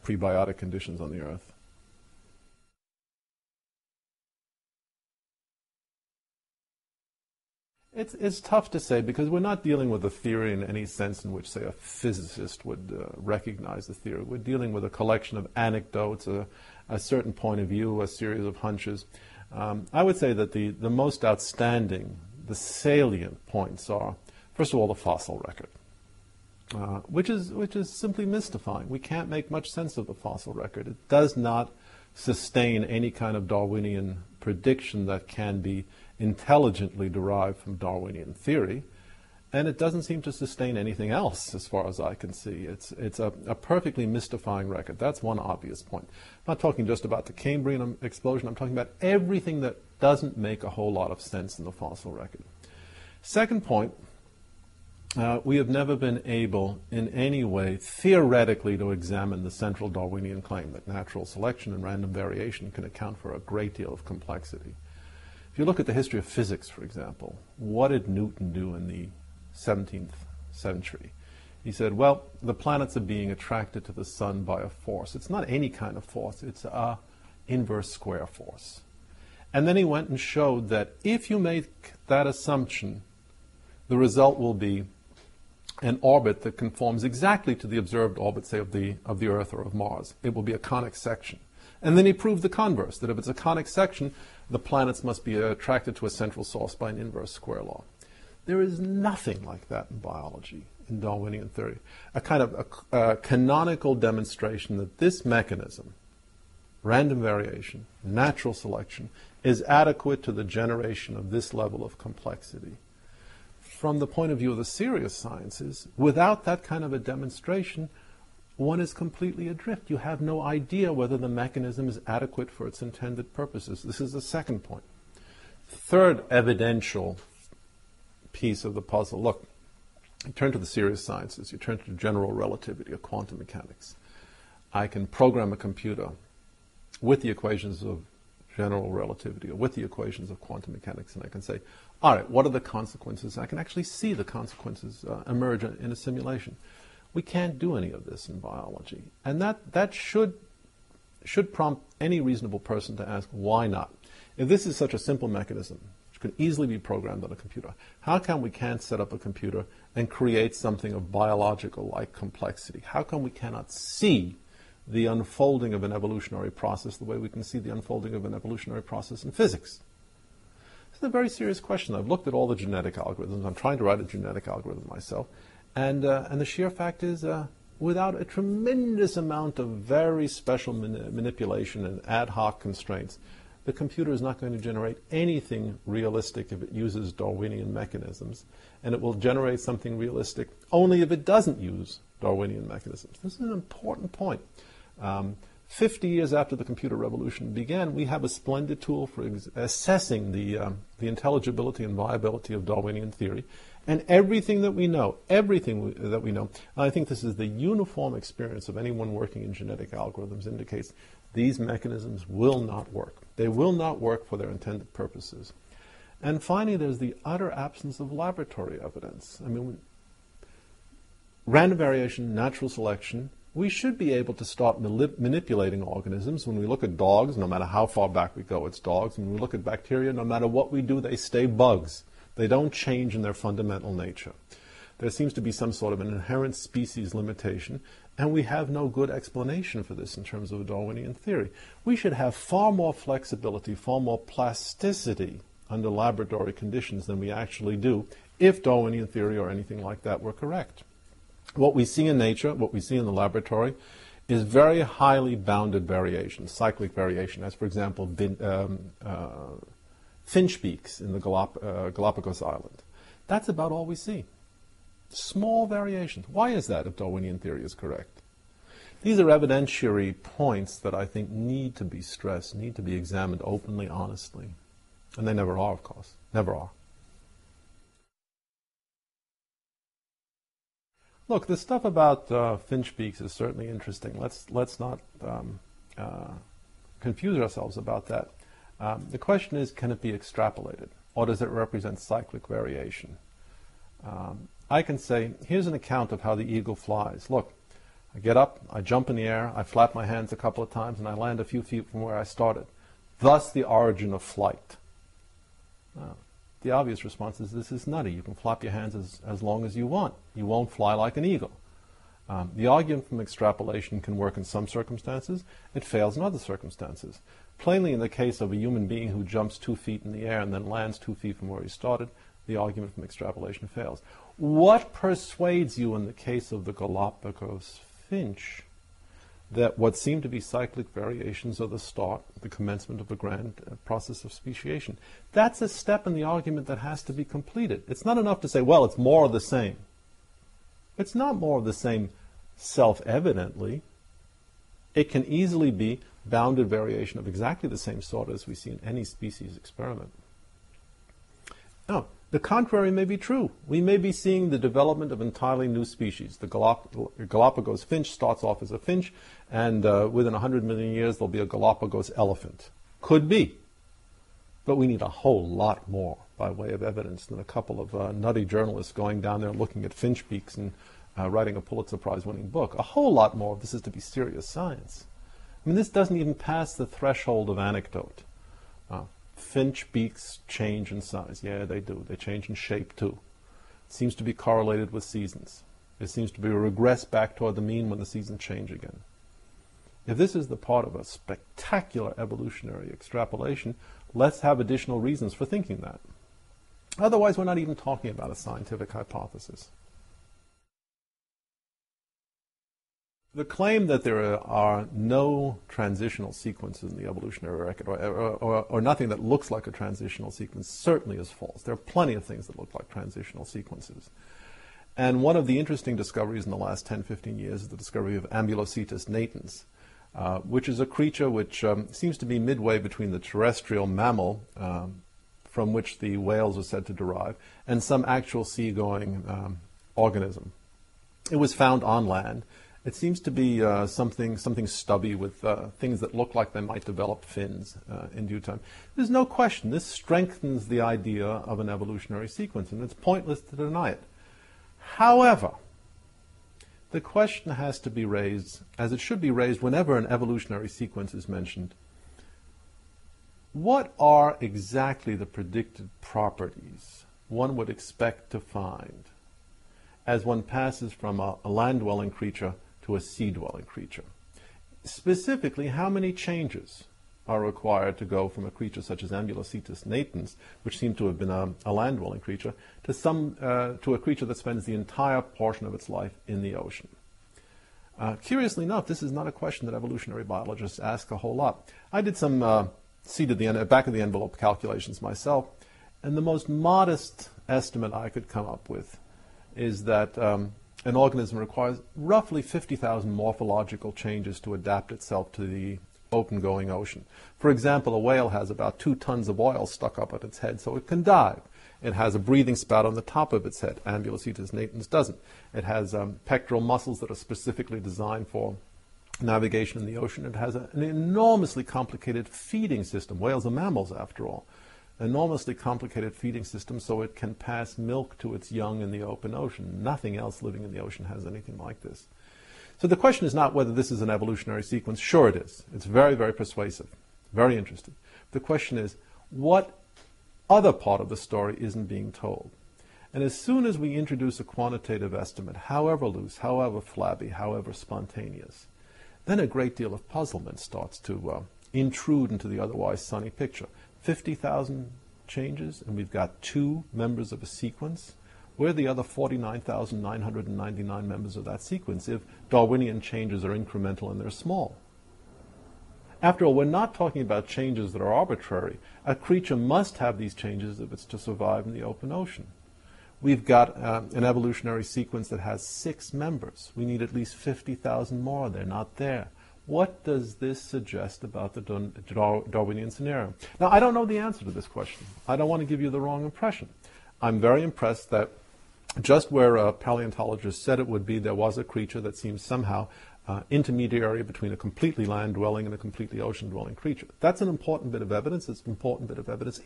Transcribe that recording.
prebiotic conditions on the Earth. It's tough to say because we're not dealing with a theory in any sense in which, say, a physicist would recognize the theory. We're dealing with a collection of anecdotes, a certain point of view, a series of hunches. I would say that the most outstanding, the salient points are, first of all, the fossil record, which is simply mystifying. We can't make much sense of the fossil record. It does not sustain any kind of Darwinian prediction that can be intelligently derived from Darwinian theory, and it doesn't seem to sustain anything else as far as I can see. It's a perfectly mystifying record. That's one obvious point. I'm not talking just about the Cambrian explosion. I'm talking about everything that doesn't make a whole lot of sense in the fossil record. Second point, we have never been able in any way theoretically to examine the central Darwinian claim that natural selection and random variation can account for a great deal of complexity. If you look at the history of physics, for example, what did Newton do in the 17th century? He said, well, the planets are being attracted to the sun by a force. It's not any kind of force. It's a inverse square force. And then he went and showed that if you make that assumption, the result will be an orbit that conforms exactly to the observed orbit, say, of the Earth or of Mars. It will be a conic section. And then he proved the converse, that if it's a conic section, the planets must be attracted to a central source by an inverse square law. There is nothing like that in biology, in Darwinian theory. A kind of a canonical demonstration that this mechanism, random variation, natural selection, is adequate to the generation of this level of complexity. From the point of view of the serious sciences, without that kind of a demonstration, one is completely adrift. You have no idea whether the mechanism is adequate for its intended purposes. This is the second point. Third evidential piece of the puzzle. Look, you turn to the serious sciences, you turn to general relativity or quantum mechanics. I can program a computer with the equations of general relativity or with the equations of quantum mechanics, and I can say, all right, what are the consequences? I can actually see the consequences emerge in a simulation. We can't do any of this in biology. And that should prompt any reasonable person to ask, why not? If this is such a simple mechanism, which can easily be programmed on a computer, how come we can't set up a computer and create something of biological-like complexity? How come we cannot see the unfolding of an evolutionary process the way we can see the unfolding of an evolutionary process in physics? This is a very serious question. I've looked at all the genetic algorithms. I'm trying to write a genetic algorithm myself. And the sheer fact is, without a tremendous amount of very special manipulation and ad hoc constraints, the computer is not going to generate anything realistic if it uses Darwinian mechanisms, and it will generate something realistic only if it doesn't use Darwinian mechanisms. This is an important point. 50 years after the computer revolution began, we have a splendid tool for assessing the intelligibility and viability of Darwinian theory. And everything that we know, I think this is the uniform experience of anyone working in genetic algorithms, indicates these mechanisms will not work. They will not work for their intended purposes. And finally, there's the utter absence of laboratory evidence. I mean, random variation, natural selection, we should be able to start manipulating organisms. When we look at dogs, no matter how far back we go, it's dogs. When we look at bacteria, no matter what we do, they stay bugs. They don't change in their fundamental nature. There seems to be some sort of an inherent species limitation, and we have no good explanation for this in terms of a Darwinian theory. We should have far more flexibility, far more plasticity under laboratory conditions than we actually do if Darwinian theory or anything like that were correct. What we see in nature, what we see in the laboratory, is very highly bounded variation, cyclic variation, as, for example, finch beaks in the Galapagos Island. That's about all we see. Small variations. Why is that if Darwinian theory is correct? These are evidentiary points that I think need to be stressed, need to be examined openly, honestly. And they never are, of course. Never are. Look, the stuff about finch beaks is certainly interesting. Let's not confuse ourselves about that. The question is, can it be extrapolated, or does it represent cyclic variation? I can say, here's an account of how the eagle flies. Look, I get up, I jump in the air, I flap my hands a couple of times, and I land a few feet from where I started. Thus the origin of flight. The obvious response is, this is nutty. You can flap your hands as long as you want. You won't fly like an eagle. The argument from extrapolation can work in some circumstances. It fails in other circumstances. Plainly, in the case of a human being who jumps 2 feet in the air and then lands 2 feet from where he started, the argument from extrapolation fails. What persuades you in the case of the Galapagos finch that what seem to be cyclic variations are the start, the commencement of a grand process of speciation? That's a step in the argument that has to be completed. It's not enough to say, well, it's more of the same. It's not more of the same self-evidently. It can easily be bounded variation of exactly the same sort as we see in any species experiment. Now, the contrary may be true. We may be seeing the development of entirely new species. The Galapagos finch starts off as a finch, and within 100 million years there'll be a Galapagos elephant. Could be. But we need a whole lot more by way of evidence than a couple of nutty journalists going down there looking at finch beaks and writing a Pulitzer Prize-winning book. A whole lot more if this is to be serious science. I mean, this doesn't even pass the threshold of anecdote. Finch beaks change in size. Yeah, they do. They change in shape, too. It seems to be correlated with seasons. It seems to be a regress back toward the mean when the seasons change again. If this is the part of a spectacular evolutionary extrapolation, let's have additional reasons for thinking that. Otherwise, we're not even talking about a scientific hypothesis. The claim that there are no transitional sequences in the evolutionary record, or nothing that looks like a transitional sequence, certainly is false. There are plenty of things that look like transitional sequences. And one of the interesting discoveries in the last 10, 15 years is the discovery of Ambulocetus natans, which is a creature which seems to be midway between the terrestrial mammal, from which the whales are said to derive, and some actual seagoing organism. It was found on land. It seems to be something stubby with things that look like they might develop fins in due time. There's no question this strengthens the idea of an evolutionary sequence, and it's pointless to deny it. However, the question has to be raised, as it should be raised whenever an evolutionary sequence is mentioned. What are exactly the predicted properties one would expect to find as one passes from a land-dwelling creature to a sea-dwelling creature? Specifically, how many changes are required to go from a creature such as Ambulocetus natans, which seemed to have been a land-dwelling creature, to a creature that spends the entire portion of its life in the ocean? Curiously enough, this is not a question that evolutionary biologists ask a whole lot. I did some back-of-the-envelope calculations myself, and the most modest estimate I could come up with is that an organism requires roughly 50,000 morphological changes to adapt itself to the open-going ocean. For example, a whale has about 2 tons of oil stuck up at its head, so it can dive. It has a breathing spout on the top of its head. Ambulocetus natans doesn't. It has pectoral muscles that are specifically designed for navigation in the ocean. It has an enormously complicated feeding system. Whales are mammals, after all. Enormously complicated feeding system so it can pass milk to its young in the open ocean. Nothing else living in the ocean has anything like this. So the question is not whether this is an evolutionary sequence. Sure it is. It's very, very persuasive, very interesting. The question is, what other part of the story isn't being told? And as soon as we introduce a quantitative estimate, however loose, however flabby, however spontaneous, then a great deal of puzzlement starts to intrude into the otherwise sunny picture. 50,000 changes, and we've got 2 members of a sequence. Where are the other 49,999 members of that sequence if Darwinian changes are incremental and they're small? After all, we're not talking about changes that are arbitrary. A creature must have these changes if it's to survive in the open ocean. We've got an evolutionary sequence that has 6 members. We need at least 50,000 more. They're not there. What does this suggest about the Darwinian scenario? Now, I don't know the answer to this question. I don't want to give you the wrong impression. I'm very impressed that just where paleontologists said it would be, there was a creature that seems somehow intermediary between a completely land-dwelling and a completely ocean-dwelling creature. That's an important bit of evidence. It's an important bit of evidence